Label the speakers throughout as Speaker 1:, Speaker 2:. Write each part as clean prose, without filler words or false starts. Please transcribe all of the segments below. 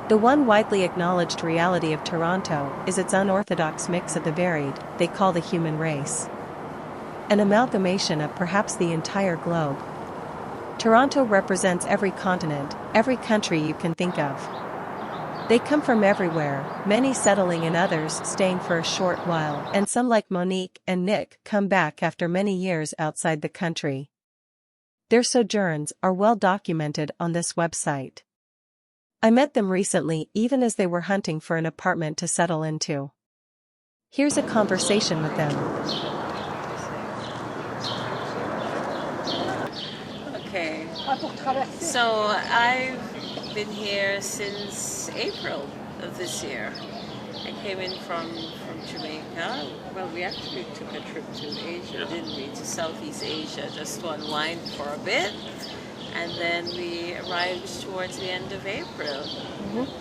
Speaker 1: The one widely acknowledged reality of Toronto is its unorthodox mix of the varied, they call the human race. An amalgamation of perhaps the entire globe. Toronto represents every continent, every country you can think of. They come from everywhere, many settling and others staying for a short while, and some like Monique and Nick come back after many years outside the country. Their sojourns are well documented on this website. I met them recently even as they were hunting for an apartment to settle into. Here's a conversation with them.
Speaker 2: Okay, so I've been here since April of this year. I came in from Jamaica. Well, we actually took a trip to Asia, didn't we? To Southeast Asia, just to unwind for a bit. And then we arrived towards the end of April.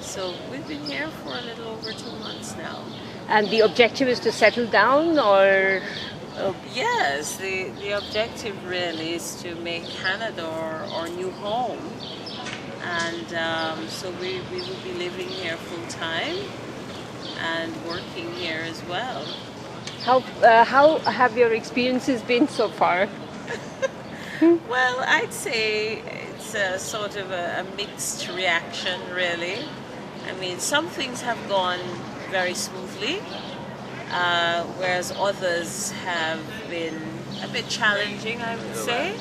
Speaker 2: So we've been here for a little over 2 months now.
Speaker 3: And the objective is to settle down, or?
Speaker 2: Yes, the objective really is to make Canada our new home. And so we will be living here full time and working here as well.
Speaker 3: How have your experiences been so far?
Speaker 2: Well, I'd say it's a sort of a mixed reaction, really. I mean, some things have gone very smoothly, whereas others have been a bit challenging, I would say.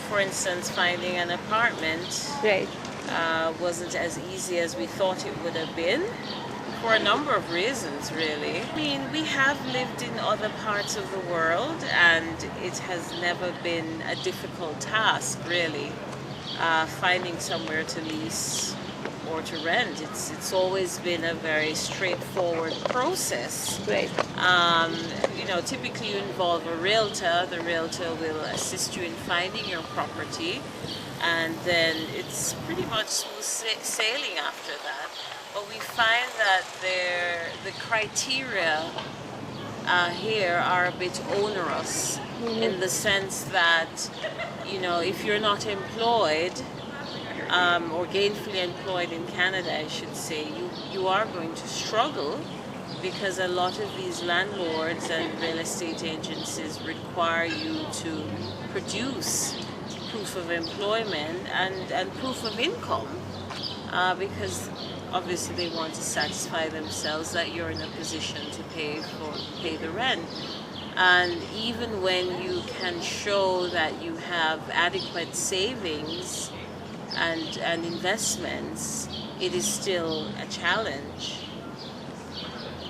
Speaker 2: For instance, finding an apartment
Speaker 3: Right.
Speaker 2: wasn't as easy as we thought it would have been. For a number of reasons, really. I mean, we have lived in other parts of the world, and it has never been a difficult task, really, finding somewhere to lease or to rent. It's always been a very straightforward process.
Speaker 3: Right.
Speaker 2: Typically you involve a realtor. The realtor will assist you in finding your property, and then it's pretty much smooth sailing after that. But we find that the criteria here are a bit onerous, in the sense that, if you're not employed, or gainfully employed in Canada, I should say, you are going to struggle, because a lot of these landlords and real estate agencies require you to produce proof of employment and proof of income, because obviously they want to satisfy themselves that you're in a position to pay the rent. And even when you can show that you have adequate savings and investments, it is still a challenge.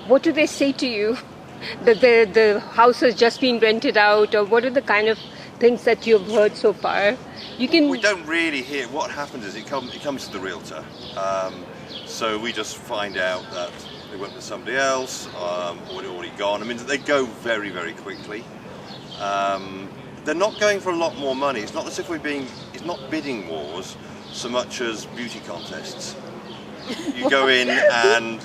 Speaker 3: What do they say to you? That the house has just been rented out, or what are the kind of things that you've heard so far?
Speaker 4: We don't really hear. What happens is it comes to the realtor. So we just find out that they went with somebody else, or they're already gone. I mean, they go very, very quickly. They're not going for a lot more money. It's not as if it's not bidding wars so much as beauty contests. You go in and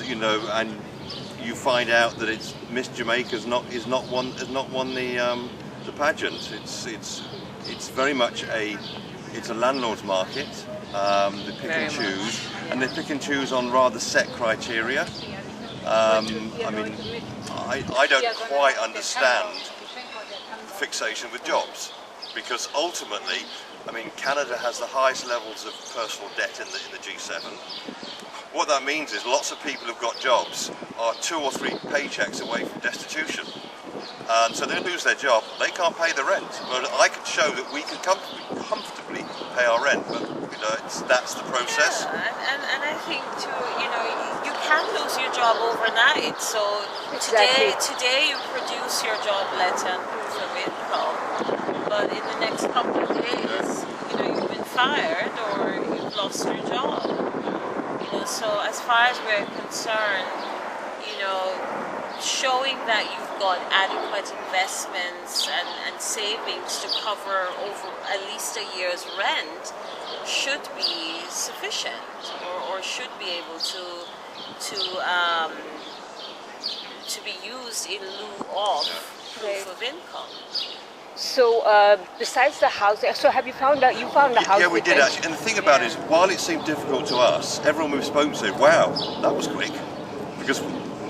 Speaker 4: you find out that it's Miss Jamaica has not won the pageant. It's very much a landlord's market. They pick and choose, and they pick and choose on rather set criteria. I mean, I don't quite understand the fixation with jobs, because ultimately, I mean, Canada has the highest levels of personal debt in the G7. What that means is lots of people who've got jobs are 2 or 3 paychecks away from destitution. And so they lose their job, they can't pay the rent. But I could show that we can comfortably pay our rent, but that's the process.
Speaker 2: Yeah, and I think too, you can lose your job overnight. So today you produce your job letter and proof of income, but in the next couple of days, you've been fired or you've lost your job. So as far as we're concerned, showing that you've got adequate investments and savings to cover over at least a year's rent should be sufficient, or should be able to be used in lieu of proof of income.
Speaker 3: So besides the house, so have you found out? You found a house?
Speaker 4: Yeah, we
Speaker 3: with
Speaker 4: did
Speaker 3: it?
Speaker 4: actually. And the thing about it is, while it seemed difficult to us, everyone we've spoken to said, "Wow, that was quick," because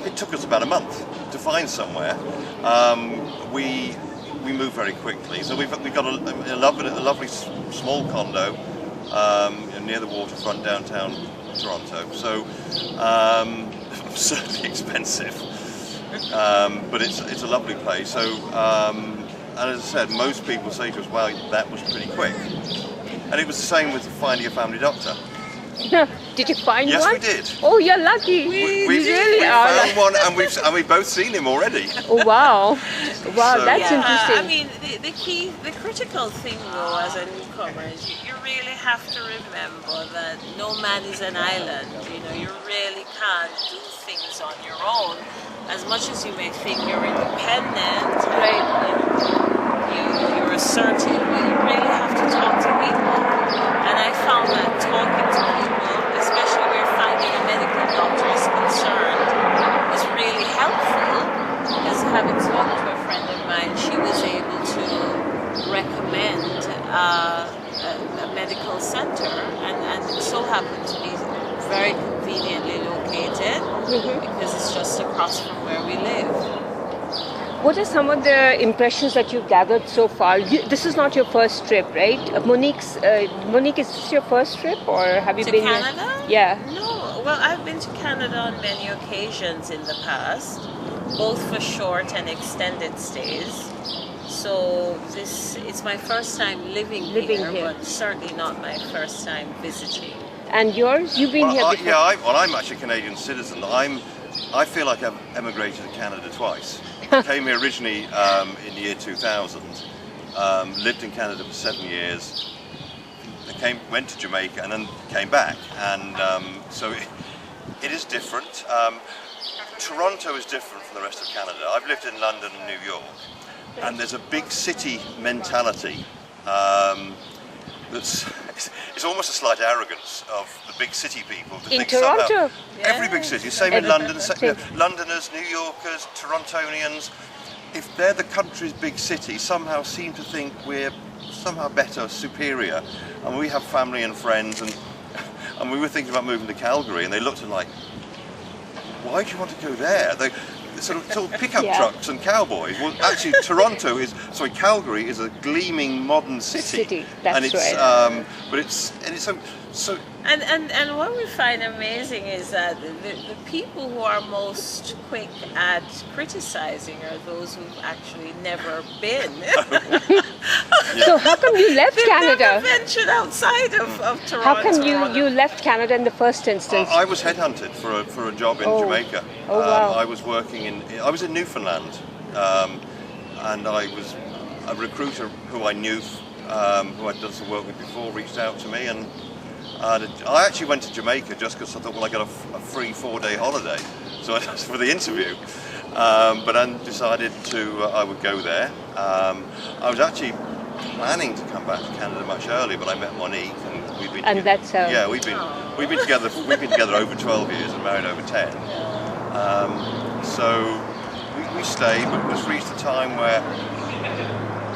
Speaker 4: it took us about a month to find somewhere. We moved very quickly, so we've got a lovely small condo near the waterfront downtown Toronto. So certainly expensive, but it's a lovely place. So. And as I said, most people say to us, "Wow, that was pretty quick." And it was the same with finding a family doctor.
Speaker 3: Did you find
Speaker 4: Yes,
Speaker 3: one?
Speaker 4: we did.
Speaker 3: Oh, you're lucky.
Speaker 4: We
Speaker 3: really are.
Speaker 4: found one, and we've both seen him already.
Speaker 3: Oh wow, wow,
Speaker 4: So-
Speaker 3: that's
Speaker 2: I
Speaker 3: interesting.
Speaker 2: mean, the critical thing though, as a newcomer, is you really have to remember that no man is an island. You know, you really can't do things on your own. As much as you may think you're independent,
Speaker 3: Right.
Speaker 2: you're assertive, but you really have to talk to people. And I found that talking to people, especially where finding a medical doctor is concerned, is really helpful. As having talked to a friend of mine, she was able to recommend a medical center, and it so happened to be very conveniently located because it's just across from where we live.
Speaker 3: What are some of the impressions that you've gathered so far? This is not your first trip, right? Monique, is this your first trip, or have you
Speaker 2: To
Speaker 3: been
Speaker 2: Canada?
Speaker 3: Yeah.
Speaker 2: No, well, I've been to Canada on many occasions in the past, both for short and extended stays. So it's my first time living here, but certainly not my first time visiting.
Speaker 3: And yours? You've been here before?
Speaker 4: I'm actually a Canadian citizen. I feel like I've emigrated to Canada twice. I came here originally in the year 2000, lived in Canada for 7 years, went to Jamaica and then came back. And so it is different. Toronto is different from the rest of Canada. I've lived in London and New York, and there's a big city mentality it's almost a slight arrogance of the big city people to
Speaker 3: In
Speaker 4: think
Speaker 3: Toronto?
Speaker 4: somehow every big city, same in London,
Speaker 3: Same.
Speaker 4: Londoners, New Yorkers, Torontonians, if they're the country's big city, somehow seem to think we're somehow better, superior, and we have family and friends, and we were thinking about moving to Calgary, and they looked at like, why do you want to go there? It's all pickup trucks and cowboys. Well, actually, Calgary is a gleaming modern city.
Speaker 3: That's
Speaker 4: and it's,
Speaker 3: right.
Speaker 4: But it's so.
Speaker 2: And what we find amazing is that the people who are most quick at criticizing are those who've actually never been.
Speaker 3: So how come you left
Speaker 2: They've
Speaker 3: Canada?
Speaker 2: never ventured outside of Toronto.
Speaker 3: How come you left Canada in the first instance?
Speaker 4: I was headhunted for a job in Jamaica.
Speaker 3: Oh, wow.
Speaker 4: I was working I was in Newfoundland, and I was a recruiter who I knew, who I'd done some work with before, reached out to me, and I actually went to Jamaica just because I thought, well, I got a free 4-day holiday, so for the interview. But then decided I would go there. I was actually planning to come back to Canada much earlier, but I met Monique, and we've been.
Speaker 3: And that's how.
Speaker 4: Yeah, we've been together. We've been together over 12 years and married over 10. So we stayed, but it was reached a time where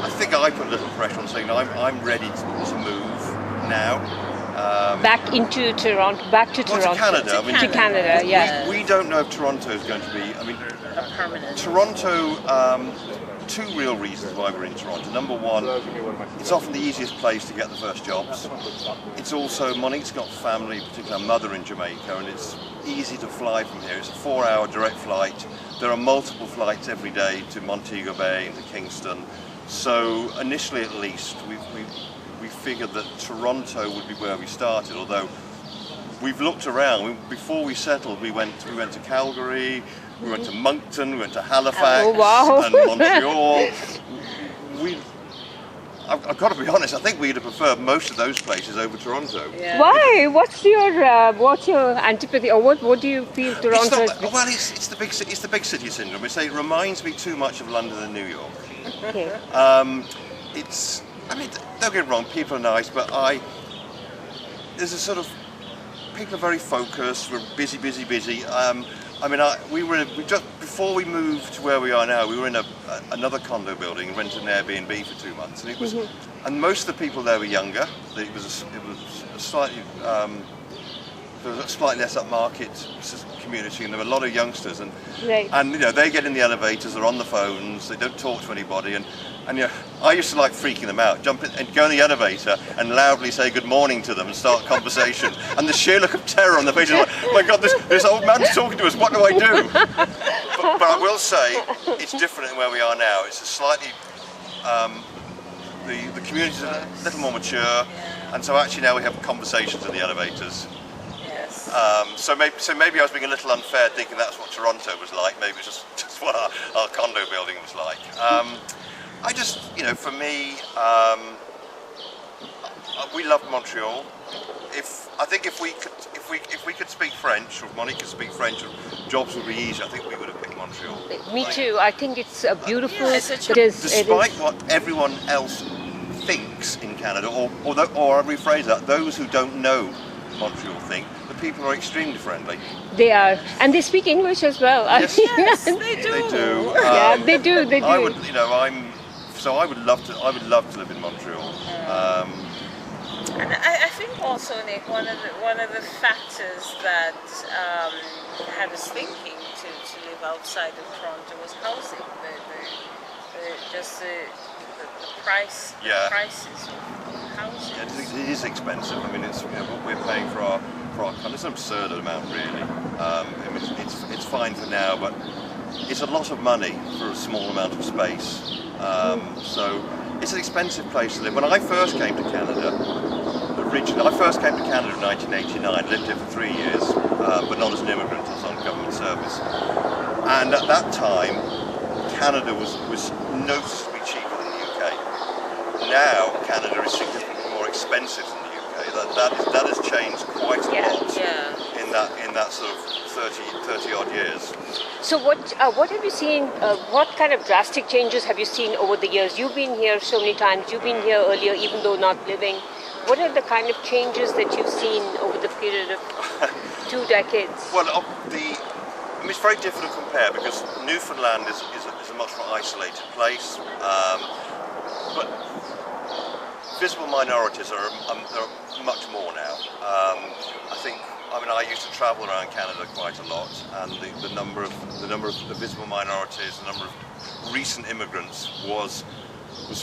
Speaker 4: I think I put a little pressure on saying, no, I'm ready to move now.
Speaker 3: Back to Toronto.
Speaker 4: To Canada.
Speaker 2: To
Speaker 3: Canada, yeah.
Speaker 4: We don't know if Toronto is going to be.
Speaker 2: a permanent.
Speaker 4: Toronto. Two real reasons why we're in Toronto. Number one, it's often the easiest place to get the first jobs. It's also, Monique's got family, particularly her mother in Jamaica, and it's easy to fly from here. It's a 4-hour direct flight. There are multiple flights every day to Montego Bay and to Kingston. So initially, at least, we figured that Toronto would be where we started. Although we've looked around. Before we settled, we went to Calgary. We went to Moncton, we went to Halifax and Montreal. I've got to be honest, I think we'd have preferred most of those places over Toronto.
Speaker 2: Yeah.
Speaker 3: Why? What's your antipathy, or what do you feel Toronto is?
Speaker 4: Well, it's the big city syndrome. It reminds me too much of London and New York.
Speaker 3: Okay.
Speaker 4: Don't get me wrong, people are nice, but there's a sort of people are very focused. We're busy, busy, busy. We just before we moved to where we are now, we were in another condo building, rented an Airbnb for 2 months, and it was, and most of the people there were younger. It was a slightly there was a slightly less upmarket community, and there were a lot of youngsters, and they get in the elevators, they're on the phones, they don't talk to anybody, and I used to like freaking them out, jump in and go in the elevator and loudly say good morning to them and start a conversation, and the sheer look of terror on their faces, like, oh my God, this old man's talking to us, what do I do? But I will say, it's different than where we are now. It's a slightly, the community's a little more mature, and so actually now we have conversations in the elevators. So maybe I was being a little unfair thinking that's what Toronto was like. Maybe it's just what our condo building was like. I just, for me, we love Montreal. I think if we could speak French, or if Monique could speak French, jobs would be easier, I think we would have picked Montreal.
Speaker 3: Me too. I think it's a beautiful.
Speaker 4: Despite what everyone else thinks in Canada, or I rephrase that, those who don't know Montreal think the people are extremely friendly.
Speaker 3: They are, and they speak English as well.
Speaker 4: Yes,
Speaker 3: yes
Speaker 2: they do.
Speaker 4: They do.
Speaker 3: Yeah, they do. They do.
Speaker 4: I would love to live in Montreal.
Speaker 2: And I think also, Nick, one of the factors that had us thinking to live outside of Toronto was housing. The prices of housing.
Speaker 4: Yeah, it is expensive. I mean, it's what we're paying for our condo. It's an absurd amount, really. It's fine for now, but it's a lot of money for a small amount of space. So it's an expensive place to live. When I first came to Canada, I first came to Canada in 1989. Lived here for 3 years, but not as an immigrant. I was on government service, and at that time, Canada was noticeably cheaper than the UK. Now Canada is significantly more expensive than the UK. That has changed quite a lot in that sort of 30 odd years.
Speaker 3: So what have you seen? What kind of drastic changes have you seen over the years? You've been here so many times. You've been here earlier, even though not living. What are the kind of changes that you've seen over the period of 2 decades?
Speaker 4: Well, it's very difficult to compare because Newfoundland is a much more isolated place, but visible minorities are much more now. I used to travel around Canada quite a lot, and the number of the visible minorities, the number of recent immigrants was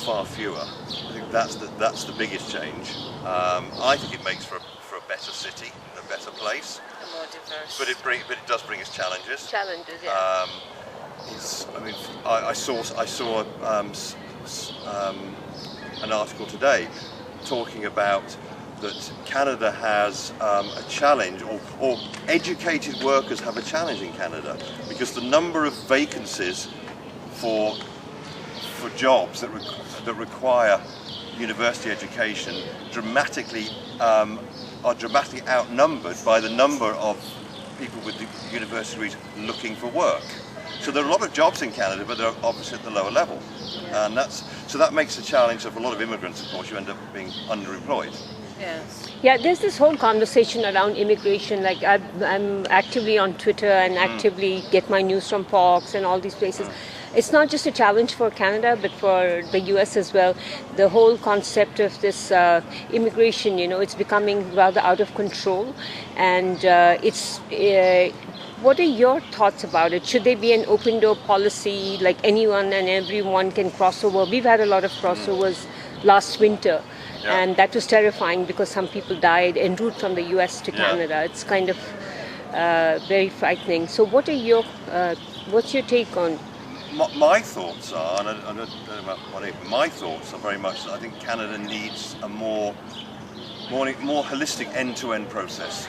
Speaker 4: far fewer. I think that's the biggest change. I think it makes for a better city, a better place.
Speaker 2: More diverse.
Speaker 4: But it does bring us challenges.
Speaker 3: Challenges, yeah.
Speaker 4: I saw an article today talking about that Canada has a challenge, or educated workers have a challenge in Canada, because the number of vacancies for jobs that require university education are dramatically outnumbered by the number of people with the university degrees looking for work. So there are a lot of jobs in Canada, but they're obviously at the lower level, and that makes the challenge of a lot of immigrants. Of course, you end up being underemployed.
Speaker 2: Yes.
Speaker 3: Yeah, there's this whole conversation around immigration. Like I'm actively on Twitter and actively get my news from Fox and all these places. It's not just a challenge for Canada, but for the US as well. The whole concept of this immigration, it's becoming rather out of control. And what are your thoughts about it? Should there be an open door policy, like anyone and everyone can cross over? We've had a lot of crossovers last winter. Yeah. And that was terrifying because some people died en route from the US to Canada. It's kind of very frightening. So what's your take on?
Speaker 4: My thoughts are, and I don't know about whatever, my thoughts are very much that I think Canada needs a more holistic end-to-end process.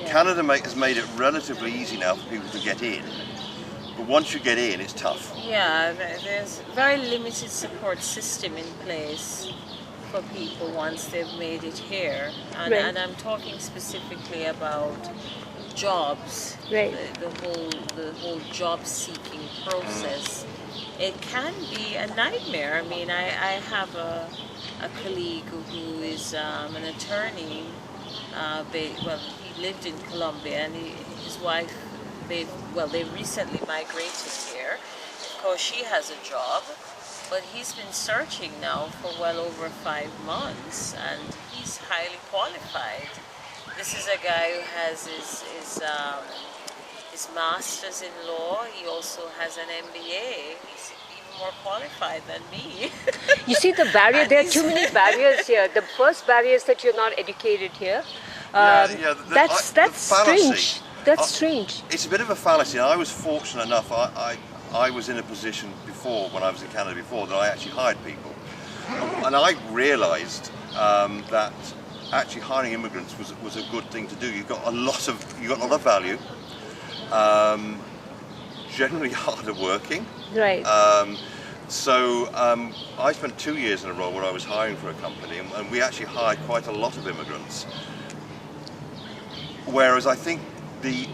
Speaker 4: Canada has made it relatively easy now for people to get in, but once you get in, it's tough.
Speaker 2: Yeah, there's a very limited support system in place for people once they've made it here, and I'm talking specifically about jobs.
Speaker 3: Right.
Speaker 2: The whole job seeking process. It can be a nightmare. I mean, I have a colleague who is an attorney. He lived in Colombia, and his wife, they recently migrated here. Of course, she has a job, but he's been searching now for well over 5 months, and he's highly qualified. This is a guy who has his master's in law. He also has an MBA. He's even more qualified than me.
Speaker 3: You see the barrier, there are too many barriers here. The first barrier is that you're not educated here. That's strange. That's strange.
Speaker 4: It's a bit of a fallacy. I was fortunate enough, I was in a position before, when I was in Canada before, that I actually hired people. And I realised that actually hiring immigrants was a good thing to do. You got a lot of value, generally harder working.
Speaker 3: Right.
Speaker 4: So I spent 2 years in a role where I was hiring for a company, and we actually hired quite a lot of immigrants. Whereas I think the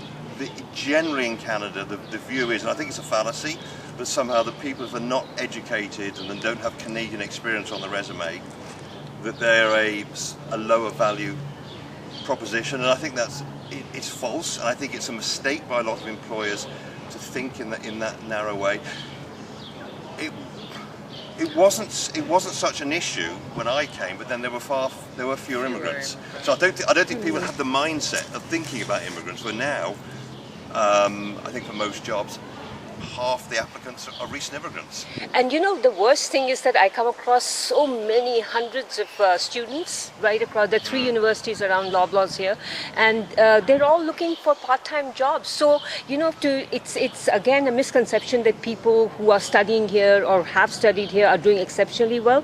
Speaker 4: generally in Canada, the view is, and I think it's a fallacy, that somehow the people who are not educated and then don't have Canadian experience on the resume, that they're a lower value proposition. And I think it's false, and I think it's a mistake by a lot of employers to think in that narrow way. It wasn't such an issue when I came, but then there were fewer immigrants. So I don't think people have the mindset of thinking about immigrants. Where now, I think for most jobs, half the applicants are recent immigrants.
Speaker 3: And you know, the worst thing is that I come across so many hundreds of students right across the 3 universities around Loblaws here, and they're all looking for part-time jobs. So, you know, it's again a misconception that people who are studying here or have studied here are doing exceptionally well.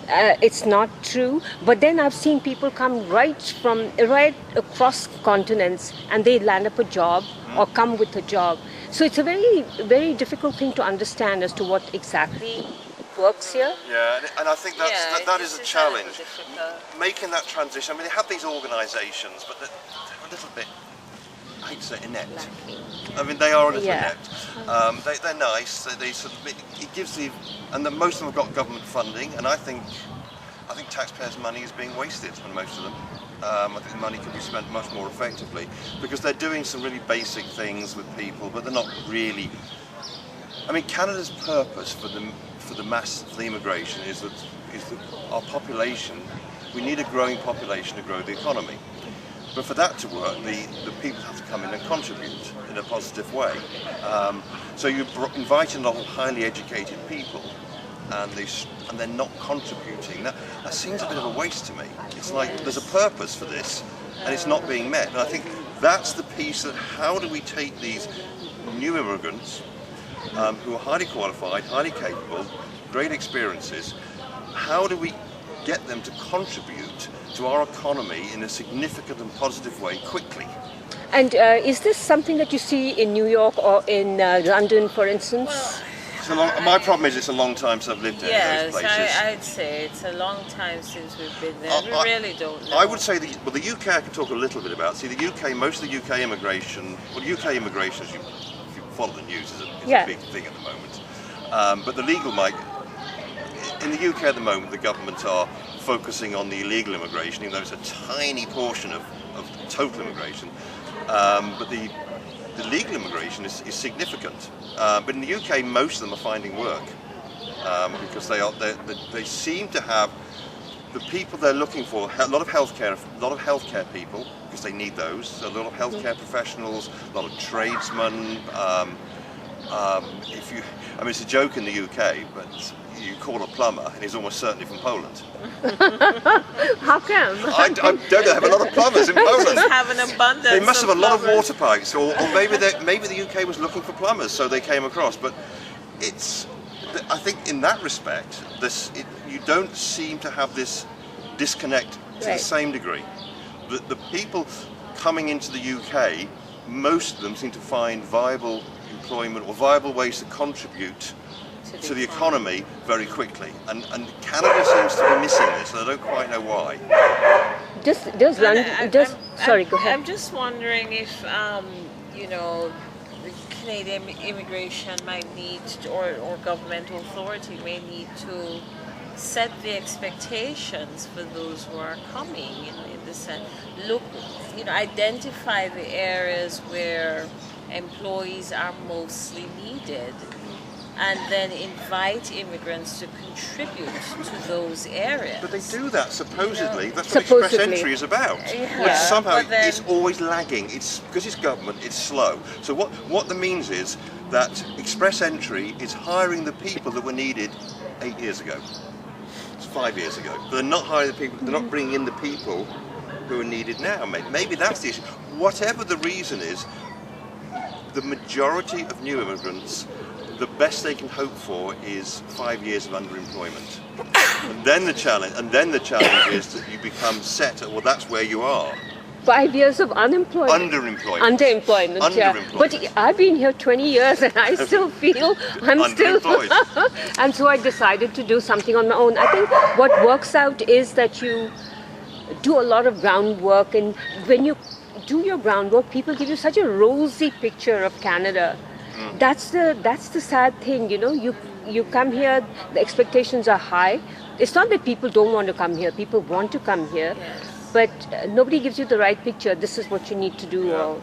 Speaker 3: It's not true. But then I've seen people come right across continents, and they land up a job or come with a job. So it's a very, very difficult thing to understand as to what exactly works here.
Speaker 4: Yeah, and I think that is a challenge. Making that transition. I mean, they have these organisations, but they're a little bit, I hate to say, inept. I mean, they are a little inept. They're nice. They sort of, it gives and most of them have got government funding, and I think taxpayers' money is being wasted on most of them. I think the money can be spent much more effectively, because they're doing some really basic things with people, but they're not really. I mean, Canada's purpose for the immigration is that our population. We need a growing population to grow the economy. But for that to work, the people have to come in and contribute in a positive way. So you invite a lot of highly educated people, and they're not contributing. That seems a bit of a waste to me. It's like there's a purpose for this, and it's not being met. And I think that's the piece that how do we take these new immigrants who are highly qualified, highly capable, great experiences, how do we get them to contribute to our economy in a significant and positive way quickly?
Speaker 3: And is this something that you see in New York or in London, for instance?
Speaker 4: My problem is it's a long time since I've lived in those places.
Speaker 2: Yes, I'd say it's a long time since we've been there. We really don't know.
Speaker 4: I would say the UK I can talk a little bit about. See, the UK, most of the UK immigration, UK immigration, if you follow the news, is a big thing at the moment. But the legal in the UK at the moment, the government are focusing on the illegal immigration, even though it's a tiny portion of total immigration. But the legal immigration is significant. But in the UK, most of them are finding work because they seem to have the people they're looking for. A lot of healthcare people, because they need those. So a lot of healthcare professionals, a lot of tradesmen. I mean, it's a joke in the UK, but you call a plumber and he's almost certainly from Poland.
Speaker 3: How come?
Speaker 4: I don't know. They have a lot of plumbers in Poland.
Speaker 2: They have an abundance.
Speaker 4: They must have a lot of
Speaker 2: plumbers.
Speaker 4: water pipes, or maybe the UK was looking for plumbers, so they came across. But I think in that respect, you don't seem to have this disconnect to the same degree. The people coming into the UK, most of them seem to find viable employment or viable ways to contribute to the economy very quickly, and Canada seems to be missing this, and I don't quite know why.
Speaker 3: Does London? Sorry, go ahead.
Speaker 2: I'm just wondering if the Canadian immigration might need, or governmental authority may need to set the expectations for those who are coming in the sense, look, identify the areas where employees are mostly needed, and then invite immigrants to contribute to those areas.
Speaker 4: But they do that supposedly. That's what Express Entry is about.
Speaker 2: Yeah.
Speaker 4: But somehow
Speaker 2: But then-
Speaker 4: it's always lagging. It's because it's government. It's slow. So what that means is that Express Entry is hiring the people that were needed 8 years ago. It's 5 years ago. But they're not hiring the people. They're not bringing in the people who are needed now. Maybe that's the issue. Whatever the reason is, the majority of new immigrants, the best they can hope for is 5 years of underemployment. And then the challenge is that you become set at, well, that's where you are.
Speaker 3: 5 years of unemployment.
Speaker 4: Underemployment.
Speaker 3: Yeah. But
Speaker 4: Underemployment.
Speaker 3: I've been here 20 years and I still feel I'm still
Speaker 4: Underemployed.
Speaker 3: And so I decided to do something on my own. I think what works out is that you do a lot of groundwork, and when you do your groundwork, people give you such a rosy picture of Canada. That's the sad thing, You come here, the expectations are high. It's not that people don't want to come here; people want to come here, but nobody gives you the right picture. This is what you need to do.
Speaker 4: Yeah.
Speaker 3: Or,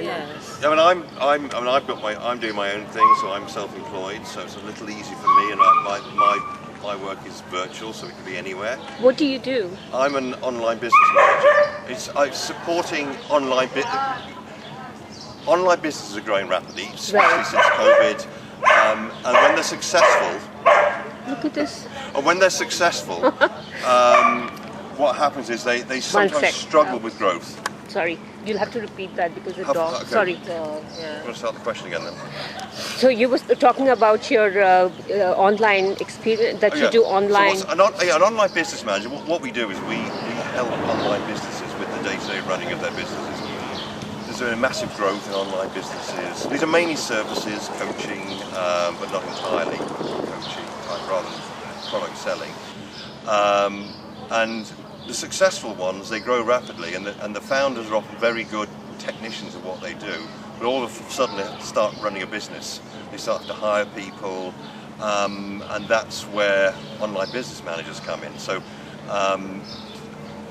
Speaker 2: Yes.
Speaker 4: I mean, I'm doing my own thing, so I'm self-employed, so it's a little easy for me, and my work is virtual, so it can be anywhere.
Speaker 3: what do you do?
Speaker 4: I'm an online business manager. I'm supporting online businesses are growing rapidly, especially
Speaker 3: Right.
Speaker 4: since COVID. And when they're successful,
Speaker 3: Look at this.
Speaker 4: what happens is they
Speaker 3: sec.
Speaker 4: sometimes struggle with growth.
Speaker 3: Sorry, you'll have to repeat that because the
Speaker 4: Have-
Speaker 3: dog.
Speaker 4: okay.
Speaker 3: Sorry.
Speaker 2: Yeah.
Speaker 4: I'm going to start the question again then.
Speaker 3: So you were talking about your online experience that you
Speaker 4: Yeah.
Speaker 3: do
Speaker 4: So
Speaker 3: online.
Speaker 4: an online business manager, what we do is we help online businesses with the day-to-day running of their businesses. There's a massive growth in online businesses. These are mainly services, coaching, but not entirely coaching, rather than product selling. And the successful ones, they grow rapidly, and the founders are often very good technicians of what they do, but all of a sudden they start running a business. They start to hire people, and that's where online business managers come in. So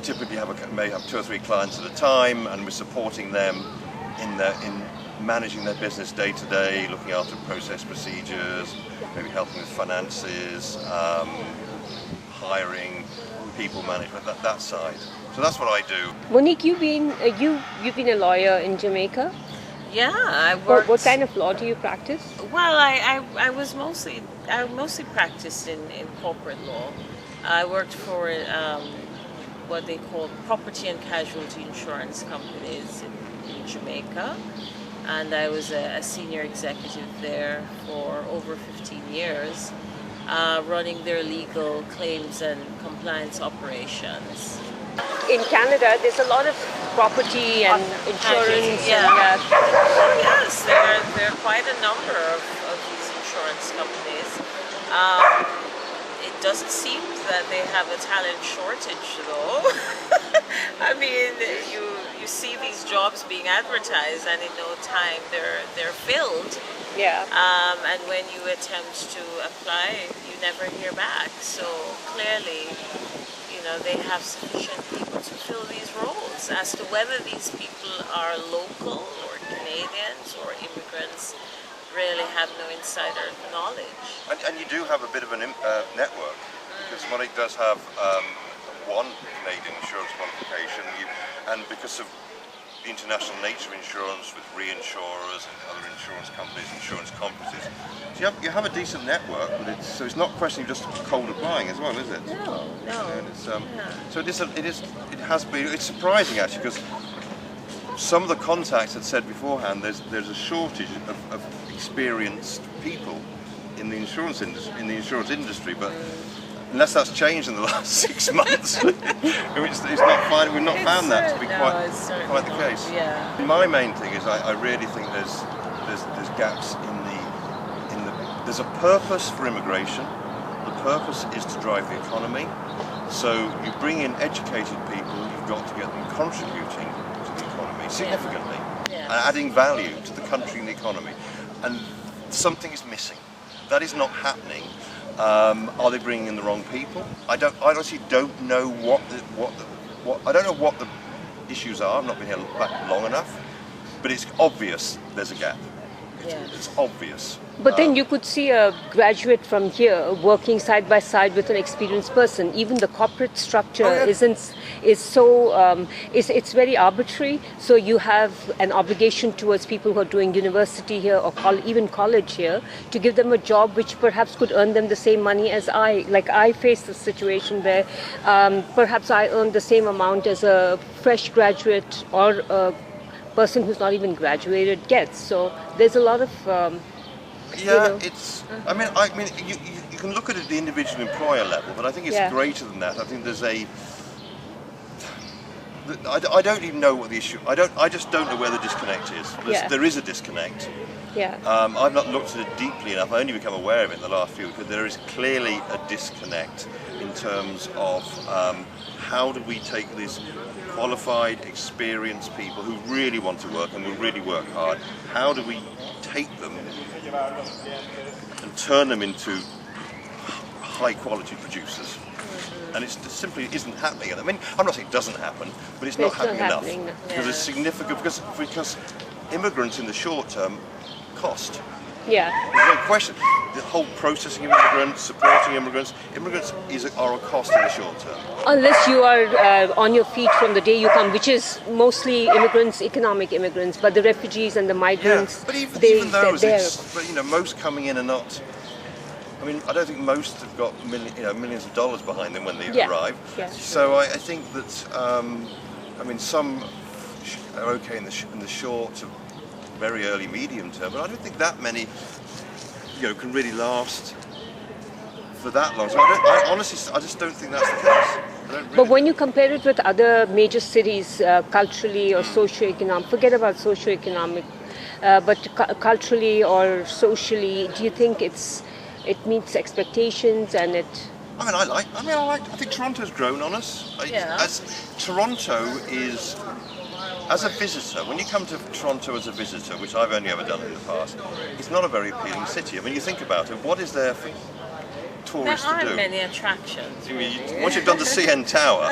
Speaker 4: typically may have 2 or 3 clients at a time, and we're supporting them in managing their business day to day, looking after process procedures, maybe helping with finances, hiring, people management, that side. So that's what I do.
Speaker 3: Monique, you've been a lawyer in Jamaica.
Speaker 2: Yeah, I worked.
Speaker 3: What kind of law do you practice?
Speaker 2: Well, I mostly practiced in corporate law. I worked for what they call property and casualty insurance companies in Jamaica, and I was a senior executive there for over 15 years, running their legal claims and compliance operations.
Speaker 3: In Canada, there's a lot of property and insurance.
Speaker 2: Yeah.
Speaker 3: And,
Speaker 2: Yes, there are quite a number of these insurance companies. It doesn't seem that they have a talent shortage, though. I mean, you see these jobs being advertised, and in no time they're filled.
Speaker 3: yeah.
Speaker 2: And when you attempt to apply, you never hear back. So clearly, they have sufficient people to fill these roles. As to whether these people are local or Canadians or immigrants, really have no insider knowledge.
Speaker 4: And you do have a bit of a network, because Monique does have one Canadian insurance qualification, and because of the international nature of insurance with reinsurers and other insurance companies, insurance conferences, so you have a decent network, but it's not a question of just cold applying as well, is it?
Speaker 2: No.
Speaker 4: And so it has been. It's surprising actually, because some of the contacts had said beforehand there's a shortage of experienced people in the insurance industry, but unless that's changed in the last 6 months, we've not found that to be quite the case.
Speaker 2: Yeah.
Speaker 4: My main thing is I really think there's gaps in the there's a purpose for immigration. The purpose is to drive the economy. So you bring in educated people, you've got to get them contributing to the economy significantly,
Speaker 2: Yeah.
Speaker 4: and adding value to the country and the economy. And something is missing. That is not happening. Are they bringing in the wrong people? I honestly don't know I don't know what the issues are. I've not been here back long enough, but it's obvious there's a gap. It's obvious.
Speaker 3: But then you could see a graduate from here working side by side with an experienced person. Even the corporate structure it's very arbitrary. So you have an obligation towards people who are doing university here or even college here to give them a job which perhaps could earn them the same money as I. Like I faced a situation where perhaps I earned the same amount as a fresh graduate or a person who's not even graduated gets. So there's a lot of
Speaker 4: it's. I mean, you can look at it at the individual employer level, but I think it's greater than that. I think there's I don't even know what the issue. I just don't know where the disconnect is. There is a disconnect.
Speaker 3: Yeah.
Speaker 4: I've not looked at it deeply enough. I only become aware of it in the last few weeks. But there is clearly a disconnect in terms of how do we take these qualified, experienced people who really want to work and will really work hard. How do we take them and turn them into high-quality producers? And it simply isn't happening. I mean, I'm not saying it doesn't happen, but it's not happening enough. Because it's significant. Because immigrants in the short term cost.
Speaker 3: Yeah.
Speaker 4: There's no question. The whole processing of immigrants, supporting immigrants are a cost in the short term.
Speaker 3: Unless you are on your feet from the day you come, which is mostly immigrants, economic immigrants, but the refugees and the migrants,
Speaker 4: but even those, most coming in are not. I mean, I don't think most have got millions of dollars behind them when they arrive.
Speaker 3: Yeah.
Speaker 4: So I think that some are okay in the short to very early medium term, but I don't think that many can really last for that long. So I honestly just don't think that's the case.
Speaker 3: But when you compare it with other major cities, culturally or socio-economic, forget about socio-economic, but culturally or socially, do you think it meets expectations and it?
Speaker 4: I think Toronto's grown on us. Toronto is, as a visitor, when you come to Toronto as a visitor, which I've only ever done in the past, it's not a very appealing city. I mean, you think about it, what is there for tourists to do?
Speaker 2: There aren't many attractions.
Speaker 4: Once you've done the CN Tower,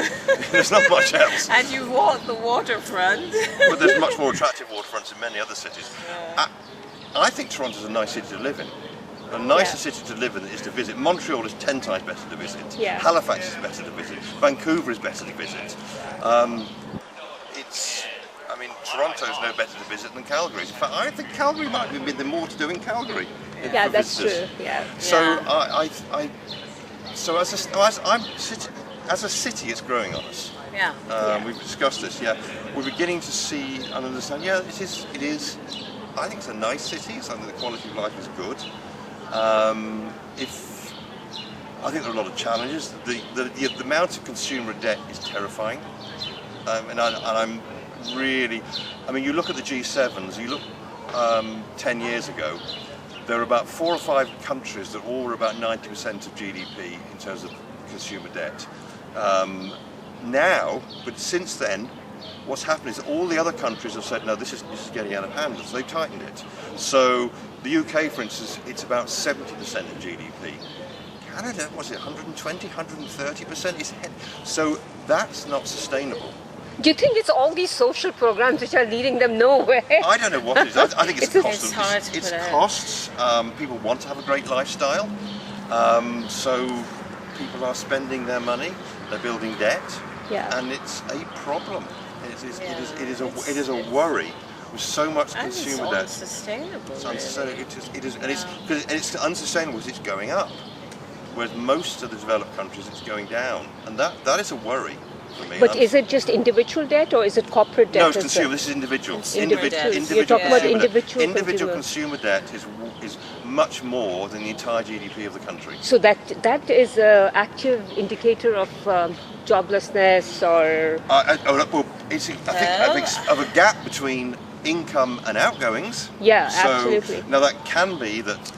Speaker 4: there's not much else.
Speaker 2: And you walk the waterfront.
Speaker 4: But there's much more attractive waterfronts in many other cities. Yeah. I think Toronto's a nice city to live in. A nicer city to live in is to visit. Montreal is 10 times better to visit.
Speaker 3: Yeah.
Speaker 4: Halifax is better to visit. Vancouver is better to visit. Toronto's no better to visit than Calgary. In fact, I think Calgary might be the more to do in Calgary.
Speaker 3: Yeah, that's true. Yeah.
Speaker 4: So as a city, it's growing on us.
Speaker 2: Yeah.
Speaker 4: We've discussed this. Yeah, we're beginning to see and understand. Yeah, it is. I think it's a nice city. I think the quality of life is good. I think there are a lot of challenges. The amount of consumer debt is terrifying, I'm really. I mean, you look at the G7s. You look 10 years ago. There were about 4 or 5 countries that all were about 90% of GDP in terms of consumer debt. Now, but since then, what's happened is all the other countries have said, no, this is getting out of hand, so they've tightened it. So the UK, for instance, it's about 70% of GDP. Canada, was it 120, 130%? So that's not sustainable.
Speaker 3: Do you think it's all these social programs which are leading them nowhere?
Speaker 4: I don't know what it is. I think it's cost.
Speaker 2: It's
Speaker 4: costs. People want to have a great lifestyle, so people are spending their money. They're building debt, and it's a problem. It is a worry with so much consumer debt.
Speaker 2: It's unsustainable.
Speaker 4: It's unsustainable. It's unsustainable because it's going up, whereas most of the developed countries it's going down, and that is a worry.
Speaker 3: But is it just individual debt or is it corporate debt?
Speaker 4: No, it's consumer. This is individual.
Speaker 3: You're talking about
Speaker 4: individual consumer debt is much more than the entire GDP of the country.
Speaker 3: So that is an active indicator of joblessness or.
Speaker 4: I think of a gap between income and outgoings.
Speaker 3: Yeah, absolutely.
Speaker 4: Now that can be that.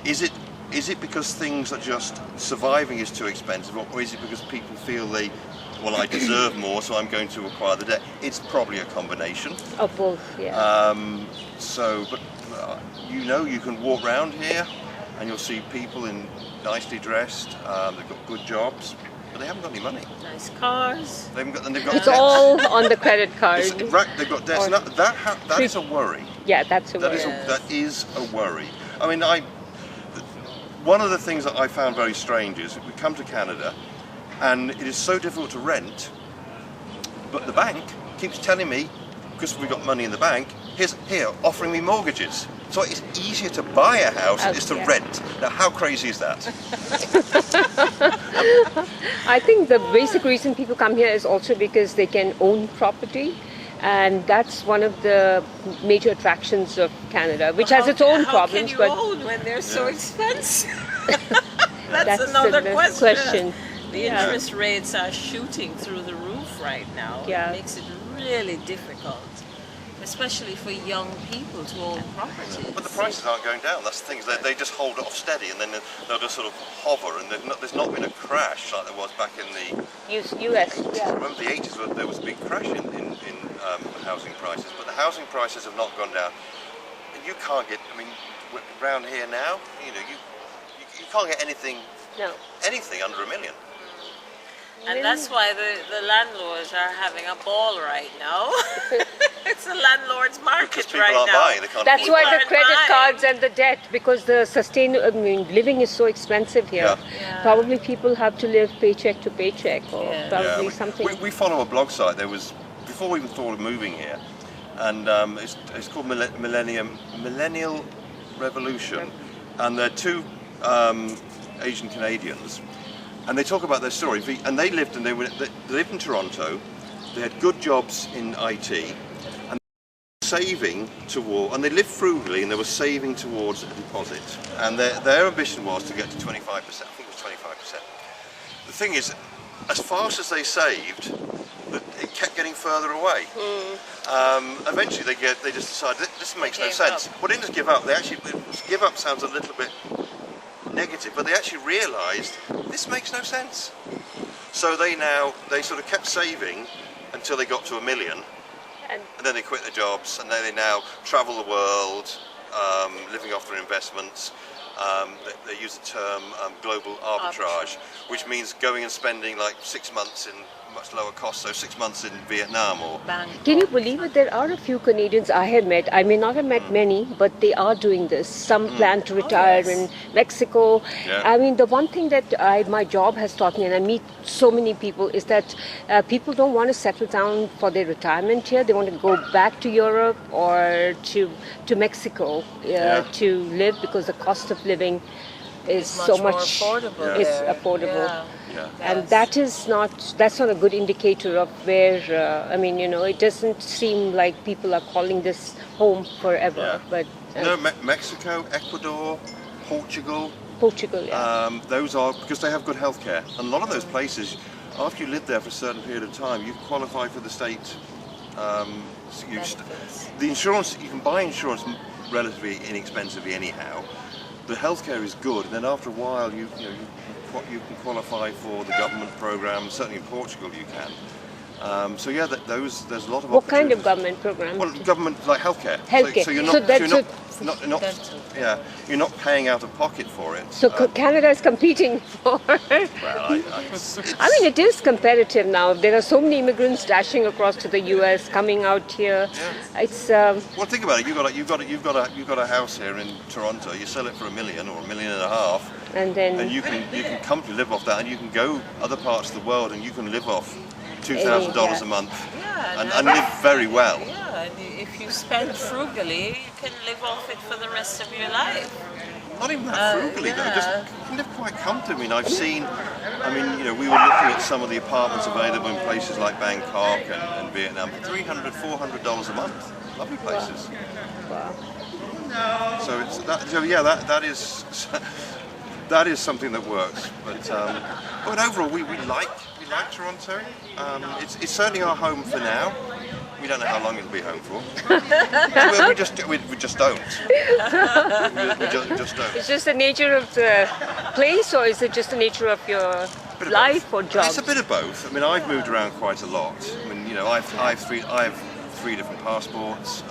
Speaker 4: Is it because things are just surviving is too expensive, or is it because people feel I deserve more, so I'm going to acquire the debt? It's probably a combination
Speaker 3: of both. Yeah.
Speaker 4: But you can walk around here and you'll see people in nicely dressed. They've got good jobs, but they haven't got any money.
Speaker 2: Nice cars.
Speaker 4: They haven't got, and they've got
Speaker 3: It's
Speaker 4: debts.
Speaker 3: all on the credit card.
Speaker 4: Right, they've got debts. And that is a worry.
Speaker 3: Yeah, that's a
Speaker 4: That
Speaker 3: word.
Speaker 4: is that is a worry. I mean, one of the things that I found very strange is we come to Canada, and it is so difficult to rent, but the bank keeps telling me, because we've got money in the bank, here offering me mortgages. So it's easier to buy a house than it is to
Speaker 3: yeah.
Speaker 4: rent. Now, how crazy is that?
Speaker 3: I think the basic reason people come here is also because they can own property. And that's one of the major attractions of Canada, which has its own problems.
Speaker 2: How
Speaker 3: but
Speaker 2: can you own when they're so expensive? That's
Speaker 3: that's
Speaker 2: another
Speaker 3: the
Speaker 2: question. The
Speaker 3: Yeah.
Speaker 2: interest rates are shooting through the roof right now.
Speaker 3: Yeah.
Speaker 2: It makes it really difficult, especially for young people to own properties.
Speaker 4: But the prices aren't going down. That's the thing. They just hold it off steady, and then they'll just sort of hover. And there's not been a crash like there was back in the.
Speaker 3: US. Yeah.
Speaker 4: Remember the 80s? There was a big crash in housing prices, but the housing prices have not gone down. And you can't get. I mean, around here now, you can't get anything
Speaker 3: No.
Speaker 4: under $1 million.
Speaker 2: And that's why the landlords are having a ball right now. It's a landlord's market
Speaker 4: Because people
Speaker 2: right
Speaker 4: aren't
Speaker 2: now.
Speaker 4: buying. They can't
Speaker 3: That's
Speaker 4: afford
Speaker 3: why
Speaker 4: it.
Speaker 3: the
Speaker 2: People
Speaker 3: credit
Speaker 2: aren't
Speaker 3: cards and the debt, because living is so expensive here.
Speaker 4: Yeah.
Speaker 2: Yeah.
Speaker 3: Probably people have to live paycheck to paycheck, or
Speaker 2: Yeah.
Speaker 3: probably
Speaker 4: we,
Speaker 3: something.
Speaker 4: we follow a blog site. There was before we even thought of moving here, and it's called Millennial Revolution, and they're two Asian Canadians, and they talk about their story. And they lived in Toronto. They had good jobs in IT, and saving toward, and they lived frugally, and they were saving towards a deposit. And their ambition was to get to 25%. I think it was 25%. The thing is, as fast as they saved, it kept getting further away. Eventually, they just decided this makes no
Speaker 2: Gave
Speaker 4: sense.
Speaker 2: up.
Speaker 4: Well, they didn't just give up. Give up sounds a little bit negative, but they actually realised this makes no sense. So they sort of kept saving until they got to $1 million,
Speaker 3: And
Speaker 4: and then they quit their jobs, and then they now travel the world, living off their investments. They use the term global arbitrage, which means going and spending like 6 months in much lower cost, so 6 months in Vietnam or.
Speaker 2: Bangkok.
Speaker 3: can you believe it? There are a few Canadians I have met. I may not have met many, but they are doing this. Some plan to retire
Speaker 2: yes.
Speaker 3: in Mexico.
Speaker 4: Yeah.
Speaker 3: I mean, the one thing that my job has taught me, and I meet so many people, is that people don't want to settle down for their retirement here. They want to go back to Europe or to Mexico to live, because the cost of living is
Speaker 2: It's
Speaker 3: so
Speaker 2: more
Speaker 3: much
Speaker 2: affordable.
Speaker 3: is
Speaker 2: there.
Speaker 3: affordable.
Speaker 2: Yeah.
Speaker 4: Yeah.
Speaker 3: And
Speaker 2: Yes.
Speaker 3: that's not a good indicator of where, it doesn't seem like people are calling this home forever.
Speaker 4: Yeah.
Speaker 3: But
Speaker 4: No, Mexico, Ecuador, Portugal.
Speaker 3: Portugal, yeah.
Speaker 4: Those are because they have good healthcare. And a lot of those places, after you live there for a certain period of time, you qualify for the state.
Speaker 2: Benefits.
Speaker 4: The insurance, you can buy insurance relatively inexpensively anyhow. The healthcare is good, and then after a while, you can qualify for the government programs. Certainly in Portugal, you can. So yeah, there's a lot of.
Speaker 3: What kind of
Speaker 4: opportunities.
Speaker 3: government program?
Speaker 4: Well, government like healthcare.
Speaker 3: Healthcare.
Speaker 4: So you're
Speaker 3: So
Speaker 4: not.
Speaker 3: that's
Speaker 4: so
Speaker 3: a-
Speaker 4: you're not
Speaker 2: Dental.
Speaker 4: yeah, you're not paying out of pocket for it.
Speaker 3: So Canada is competing for.
Speaker 4: Well, it's,
Speaker 3: I mean, it is competitive now. There are so many immigrants dashing across to the U.S., coming out here.
Speaker 4: Yeah.
Speaker 3: It's
Speaker 4: well, think about it. You've got a house here in Toronto. You sell it for $1 million or $1.5 million,
Speaker 3: and then
Speaker 4: and you can comfortably live off that, and you can go other parts of the world and you can live off $2,000 a month
Speaker 2: Yeah,
Speaker 4: and live very well.
Speaker 2: Yeah, and if you spend frugally, you can live off it for the rest of your life.
Speaker 4: Not even that frugally though.
Speaker 2: yeah.
Speaker 4: Just you can live quite comfortably. I mean, we were looking at some of the apartments available in places like Bangkok and Vietnam for $300, $400 a month. Lovely places.
Speaker 3: wow.
Speaker 4: So it's that. So yeah, that is that is something that works. But overall, we like Toronto. It's certainly our home for now. We don't know how long it'll be home for. we just don't. We just don't.
Speaker 3: It's just the nature of the place, or is it just the nature of your
Speaker 4: Bit of
Speaker 3: life
Speaker 4: both.
Speaker 3: or job?
Speaker 4: It's a bit of both. I mean, I've moved around quite a lot. I mean, I have three different passports.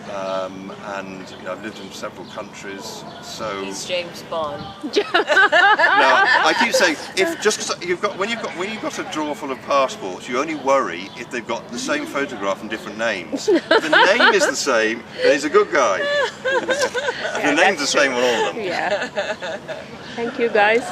Speaker 4: and I've lived in several countries. So
Speaker 2: He's James Bond.
Speaker 4: now I keep saying, if just 'cause when you've got a drawer full of passports, you only worry if they've got the same photograph and different names. If the name is the same, then he's a good guy. If the name's the same on all of them.
Speaker 3: Yeah. Thank you, guys.